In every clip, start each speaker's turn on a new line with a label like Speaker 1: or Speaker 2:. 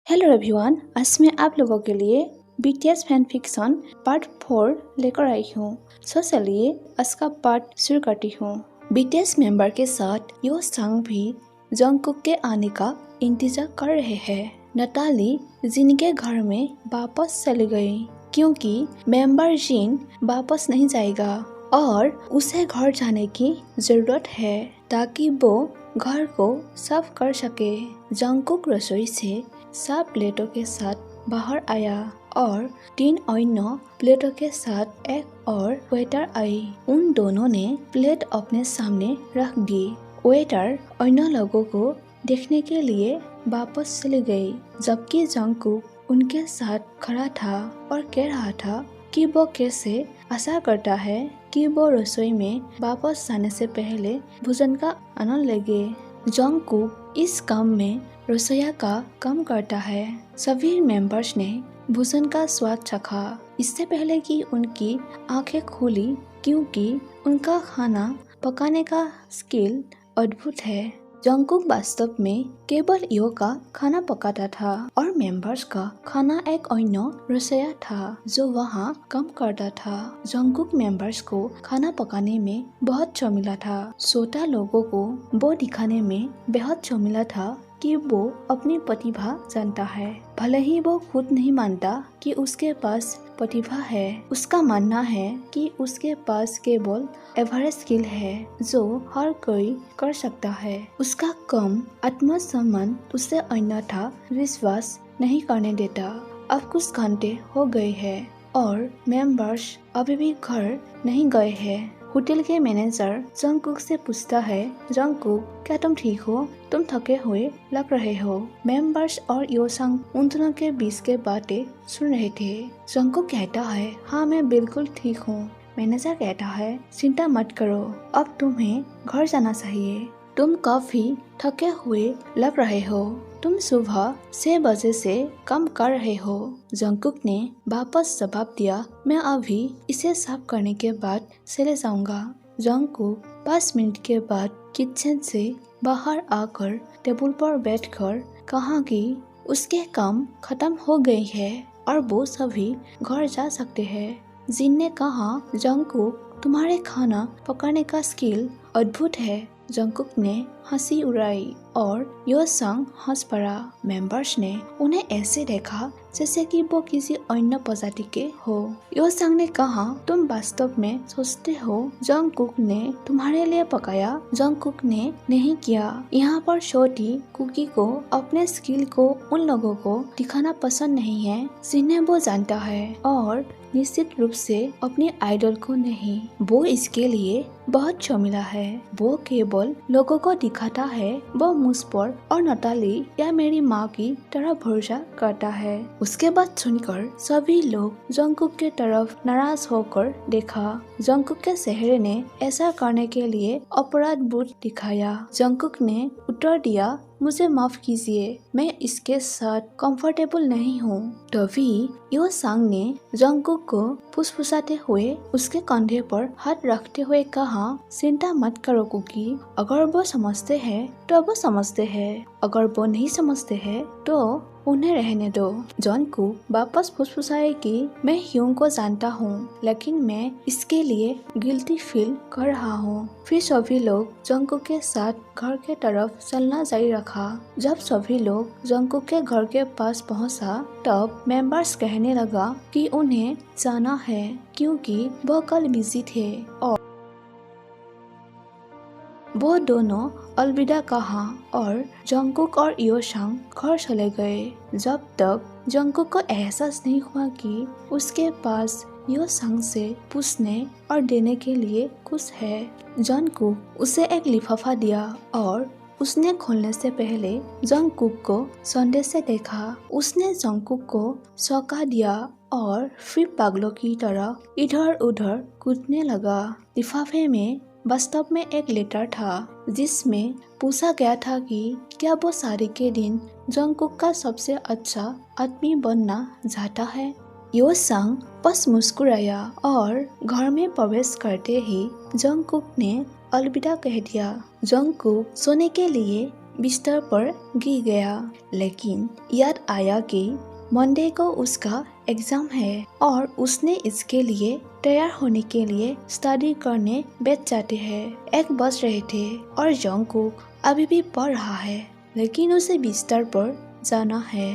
Speaker 1: Hello everyone, आज मैं आप लोगों के लिए बीटीएस फैन फिक्शन पार्ट 4 लेकर आई हूँ। चलिए आज का पार्ट शुरू करती हूँ। बीटीएस मेंबर के साथ यो संग भी जंगकुक के आने का इंतजार कर रहे हैं। नताली जिन के घर में वापस चली गई क्योंकि मेंबर जिन वापस नहीं जाएगा और उसे घर जाने की जरूरत है ताकि वो घर को साफ कर सके। जंगकुक रसोई से साफ प्लेटों के साथ बाहर आया और 3 अन्य प्लेटों के साथ एक और वेटर आई। उन दोनों ने प्लेट अपने सामने रख दी। वेटर अन्य लोगों को देखने के लिए वापस चली गई, जबकि जंगकुक उनके साथ खड़ा था और कह रहा था कि वो कैसे आशा करता है कि वो रसोई में वापस जाने से पहले भोजन का आनंद लेंगे। जंगकुक इस काम में रसोइया का काम करता है। सभी मेंबर्स ने भोजन का स्वाद चखा इससे पहले कि उनकी आंखें खुली, क्योंकि उनका खाना पकाने का स्किल अद्भुत है। जंगकुक वास्तव में केवल यो का खाना पकाता था और मेंबर्स का खाना एक अन्य रसोइया था जो वहाँ काम करता था। जंगकुक मेंबर्स को खाना पकाने में बहुत चौमिला था। छोटा लोगों को वो दिखाने में बेहद चौमिला था कि वो अपनी प्रतिभा जानता है, भले ही वो खुद नहीं मानता कि उसके पास प्रतिभा है। उसका मानना है कि उसके पास केवल एवरेज स्किल है जो हर कोई कर सकता है। उसका कम आत्मसम्मान उसे अन्यथा विश्वास नहीं करने देता। अब कुछ घंटे हो गए हैं और मेंबर्स अभी भी घर नहीं गए हैं। होटल के मैनेजर जंगकुक से पूछता है, जंगकुक, क्या तुम ठीक हो? तुम थके हुए लग रहे हो। मेंबर्स और योसंग उन दोनों के बीच के बातें सुन रहे थे। जंगकुक कहता है, हाँ मैं बिल्कुल ठीक हूँ। मैनेजर कहता है, चिंता मत करो, अब तुम्हें घर जाना चाहिए। तुम काफी थके हुए लग रहे हो। तुम सुबह 6 बजे से काम कर रहे हो। जंगकुक ने वापस जवाब दिया, मैं अभी इसे साफ करने के बाद चले जाऊंगा। जंगकुक 5 मिनट के बाद किचन से बाहर आकर टेबल पर बैठकर कहा कि उसके काम खत्म हो गई है और वो सभी घर जा सकते हैं। जिन ने कहा, जंगकुक, तुम्हारे खाना पकाने का स्किल अद्भुत है। जंगकुक ने हंसी उड़ाई और यो संग हंस पड़ा। मेंबर्स ने उन्हें ऐसे देखा जैसे कि वो किसी अन्य प्रजाति के हो। यो संग ने कहा, तुम वास्तव में सोचते हो जंगकुक ने तुम्हारे लिए पकाया? जंगकुक ने नहीं किया। यहाँ पर छोटी कुकी को अपने स्किल को उन लोगों को दिखाना पसंद नहीं है जिन्हें वो जानता है, और निश्चित रूप से अपने आइडल को नहीं। वो इसके लिए बहुत शर्मिला है। वो केवल लोगों को दिखाता है वो मुझ पर और नताली या मेरी माँ की तरह भरोसा करता है। उसके बाद सुनकर सभी लोग जंगकुक के तरफ नाराज होकर देखा। जंगकुक के चेहरे ने ऐसा करने के लिए अपराध बोध दिखाया। जंगकुक ने उत्तर दिया, मुझे माफ कीजिए, मैं इसके साथ कंफर्टेबल नहीं हूँ। तभी यो संग ने जंगकुक को फुसफुसाते हुए उसके कंधे पर हाथ रखते हुए कहा, चिंता मत करो कुकी, अगर वो समझते हैं तो वो समझते हैं, अगर वो नहीं समझते हैं तो उन्हें रहने दो। जंगकुक वापस फुसफुसाए कि मैं ह्यूंग को जानता हूँ, लेकिन मैं इसके लिए गिल्टी फील कर रहा हूँ। फिर सभी लोग जंगकुक के साथ घर के तरफ चलना जारी रखा। जब सभी लोग जंगकुक के घर के पास पहुँचा, तब मेंबर्स कहने लगा कि उन्हें जाना है क्योंकि वो कल बिजी थे और वो दोनों अलविदा कहा और जंगकुक और योसंग घर चले गए। जब तक जंगकुक को एहसास नहीं हुआ कि उसके पास योसंग से पूछने और देने के लिए कुछ है। जंगकुक उसे एक लिफाफा दिया और उसने खोलने से पहले जंगकुक को संदेश से देखा। उसने जंगकुक को चौंका दिया और फिर पागलों की तरह इधर उधर कूदने लगा। लिफाफे में वास्तव में एक लेटर था जिसमें पूछा गया था कि क्या वो शादी के दिन जंगकुक का सबसे अच्छा आदमी बनना चाहता है। यो संग बस मुस्कुराया और घर में प्रवेश करते ही जंगकुक ने अलविदा कह दिया। जंगकुक सोने के लिए बिस्तर पर गिर गया। लेकिन याद आया कि मंडे को उसका एग्जाम है और उसने इसके लिए तैयार होने के लिए स्टडी करने बैठ जाते हैं। 1 बज रहे थे और जंगकुक अभी भी पढ़ रहा है, लेकिन उसे बिस्तर पर जाना है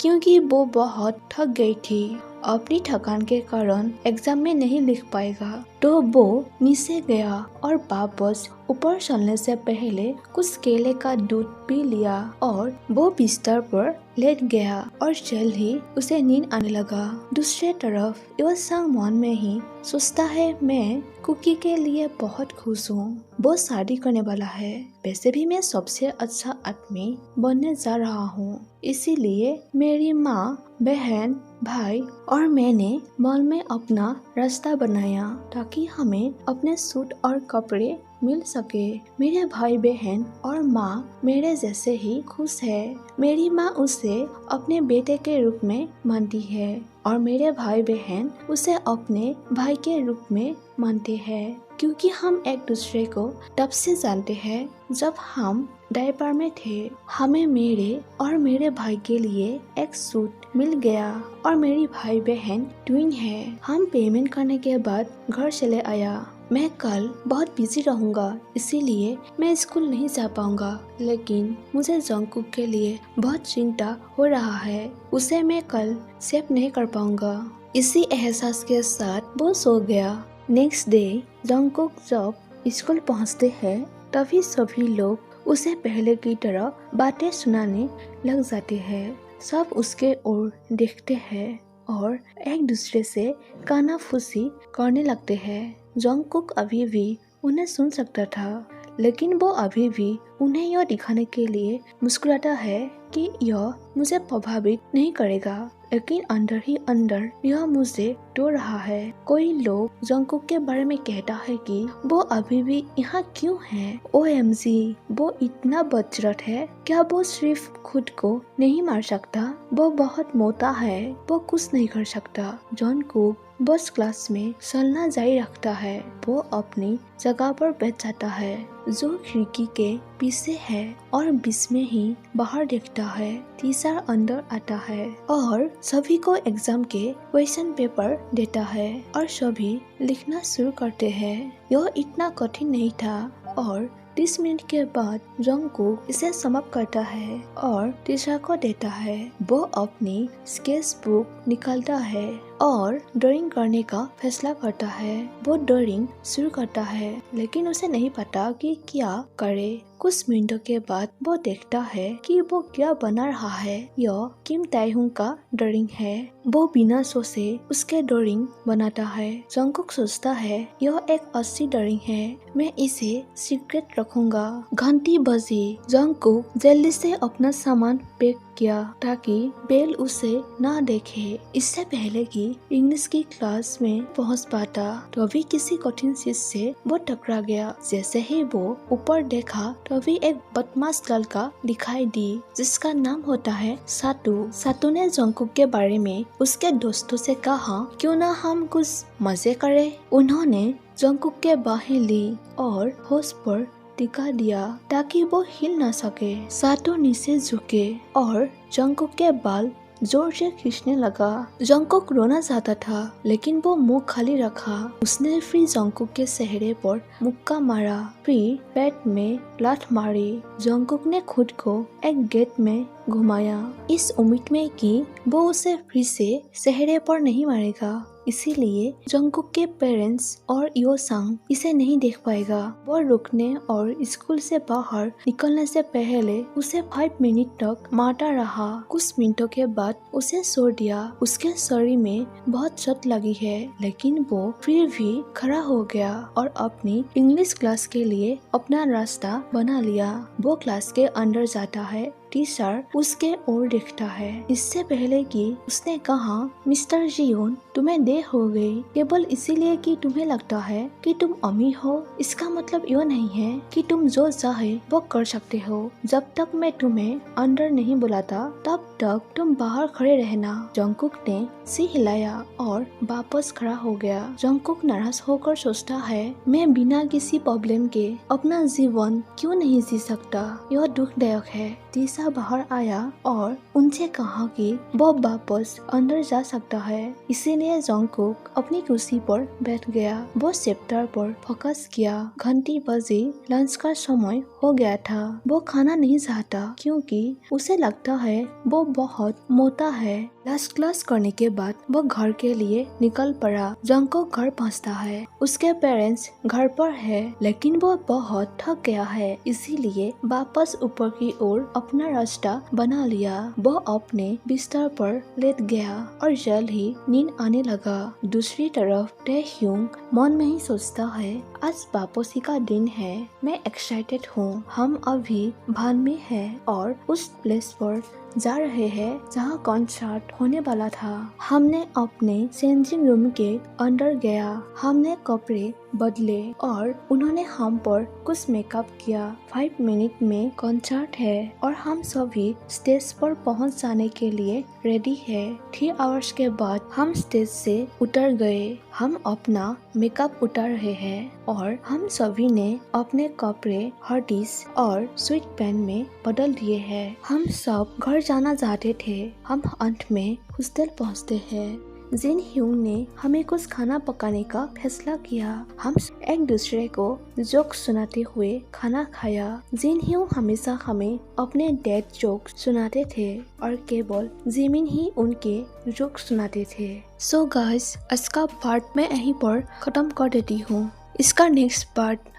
Speaker 1: क्योंकि वो बहुत थक गई थी। अपनी थकान के कारण एग्जाम में नहीं लिख पाएगा, तो वो नीचे गया और वापस ऊपर चलने से पहले कुछ केले का दूध पी लिया और वो बिस्तर पर लेट गया और जल्द ही उसे नींद आने लगा। दूसरी तरफ यो संग मन में ही सोचता है, मैं कुकी के लिए बहुत खुश हूँ। वो शादी करने वाला है। वैसे भी मैं सबसे अच्छा आदमी बनने जा रहा हूँ, इसीलिए मेरी माँ, बहन, भाई और मैंने मॉल में अपना रास्ता बनाया ताकि हमें अपने सूट और कपड़े मिल सके। मेरे भाई बहन और माँ मेरे जैसे ही खुश है। मेरी माँ उसे अपने बेटे के रूप में मानती है और मेरे भाई बहन उसे अपने भाई के रूप में मानते हैं, क्योंकि हम एक दूसरे को तब से जानते हैं जब हम डायपर में थे। हमें मेरे और मेरे भाई के लिए एक सूट मिल गया और मेरी भाई बहन ट्विन है। हम पेमेंट करने के बाद घर चले आया। मैं कल बहुत बिजी रहूंगा, इसीलिए मैं स्कूल नहीं जा पाऊंगा, लेकिन मुझे जंगकुक के लिए बहुत चिंता हो रहा है। उसे मैं कल सेव नहीं कर पाऊंगा। इसी एहसास के साथ वो सो गया। नेक्स्ट डे जंगकुक जब स्कूल पहुंचते हैं, तभी सभी लोग उसे पहले की तरह बातें सुनाने लग जाते हैं। सब उसके ओर देखते हैं और एक दूसरे से कानाफूसी करने लगते हैं। जंगकुक अभी भी उन्हें सुन सकता था, लेकिन वो अभी भी उन्हें यह दिखाने के लिए मुस्कुराता है कि यह मुझे प्रभावित नहीं करेगा, लेकिन अंदर ही अंदर यह मुझे डर रहा है। कोई लोग जंगकुक के बारे में कहता है कि वो अभी भी यहाँ क्यों है। OMG, वो इतना बदसूरत है। क्या वो सिर्फ खुद को नहीं मार सकता? वो बहुत मोटा है, वो कुछ नहीं कर सकता। जंगकुक बस क्लास में चलना जारी रखता है। वो अपनी जगह पर बैठ जाता है, जो खिड़की के पीछे है, और बीच में ही बाहर देखता है। टीचर अंदर आता है और सभी को एग्जाम के क्वेश्चन पेपर देता है और सभी लिखना शुरू करते हैं। यह इतना कठिन नहीं था और 30 मिनट के बाद जंगकुक इसे समाप्त करता है और टीचर को देता है। वो अपनी स्केच बुक निकालता है और ड्राइंग करने का फैसला करता है। वो ड्राइंग शुरू करता है, लेकिन उसे नहीं पता कि क्या करे। कुछ मिनटों के बाद वो देखता है कि वो क्या बना रहा है। यह किम ताएहुंग का ड्राइंग है। वो बिना सोचे उसके ड्राइंग बनाता है। जंगकुक सोचता है, यह एक अच्छी ड्राइंग है, मैं इसे सीक्रेट रखूंगा। घंटी बजी। जंगकुक जल्दी से अपना सामान पैक किया ताकि बेल उसे ना देखे, इससे पहले कि इंग्लिश की क्लास में पहुंच पाता। तभी किसी कठिन चीज से वो टकरा गया। जैसे ही वो ऊपर देखा, तभी एक बदमाश लड़का दिखाई दी, जिसका नाम होता है सातू। सातू ने जंगकुक के बारे में उसके दोस्तों से कहा, क्यों ना हम कुछ मजे करें। उन्होंने जंगकुक के बाहें ली और होश पर टिका दिया ताकि वो हिल न सके। सातू नीचे झुके और जंगकुक के बाल जोर से खींचने लगा। जंगकुक रोना चाहता था, लेकिन वो मुंह खाली रखा। उसने फिर जंगकुक के चेहरे पर मुक्का मारा, फिर पेट में लात मारी। जंगकुक ने खुद को एक गेट में घुमाया, इस उम्मीद में कि वो उसे फिर से चेहरे पर नहीं मारेगा। इसीलिए जंगकुक के पेरेंट्स और यो संग इसे नहीं देख पाएगा। वो रुकने और स्कूल से बाहर निकलने से पहले उसे 5 मिनट तक मारता रहा। कुछ मिनटों के बाद उसे छोड़ दिया। उसके शरीर में बहुत चोट लगी है, लेकिन वो फिर भी खड़ा हो गया और अपनी इंग्लिश क्लास के लिए अपना रास्ता बना लिया। वो क्लास के अंदर जाता है टीचर उसके ओर देखता है। इससे पहले कि उसने कहा, मिस्टर जियोन, तुम्हें देर हो गई केवल इसीलिए कि तुम्हें लगता है कि तुम अमीर हो। इसका मतलब यह नहीं है कि तुम जो चाहे वो कर सकते हो। जब तक मैं तुम्हें अंदर नहीं बुलाता तब तक तुम बाहर खड़े रहना। जंगकुक ने सिर हिलाया और वापस खड़ा हो गया। जंगकुक नाराज होकर सोचता है, मैं बिना किसी प्रॉब्लम के अपना जीवन क्यों नहीं जी सकता। यह दुखदायक है। तीसा बाहर आया और उनसे कहा कि वो वापस अंदर जा सकता है। इसीलिए जंगकुक अपनी कुर्सी पर बैठ गया। वो चैप्टर पर फोकस किया। घंटी बजी, लंच का समय हो गया था। वो खाना नहीं चाहता क्योंकि उसे लगता है वो बहुत मोटा है। लास्ट क्लास करने के बाद वो घर के लिए निकल पड़ा। जंगकुक घर पहुंचता है। उसके पेरेंट्स घर पर है, लेकिन वो बहुत थक गया है, इसीलिए वापस ऊपर की ओर अपना रास्ता बना लिया। वो अपने बिस्तर पर लेट गया और जल्द ही नींद आने लगा। दूसरी तरफ टैह्युंग मन में ही सोचता है, आज वापसी का दिन है। मैं एक्साइटेड हूँ। हम अभी भान में है और उस प्लेस पर जा रहे हैं जहाँ कॉन्सर्ट होने वाला था। हमने अपने चेंजिंग रूम के अंदर गया। हमने कपड़े बदले और उन्होंने हम पर कुछ मेकअप किया। 5 मिनट में कॉन्सर्ट है और हम सभी स्टेज पर पहुंच जाने के लिए रेडी है। 3 आवर्स के बाद हम स्टेज से उतर गए। हम अपना मेकअप उतार रहे हैं और हम सभी ने अपने कपड़े हॉटिस और स्वीट पैन में बदल दिए हैं। हम सब घर जाना चाहते थे। हम अंत में हॉस्टल पहुंचते हैं। जिन ह्यूंग ने हमें कुछ खाना पकाने का फैसला किया। हम एक दूसरे को जोक सुनाते हुए खाना खाया। जिन ह्यूंग हमेशा हमें अपने डेड जोक सुनाते थे और केवल जिमिन ही उनके जोक सुनाते थे। सो गाइस, आज का पार्ट मैं यहीं पर खत्म कर देती हूँ। इसका नेक्स्ट पार्ट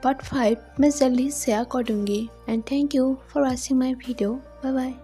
Speaker 1: पार्ट 5 मैं जल्दी शेयर कर दूंगी। And thank you for watching my video. Bye bye.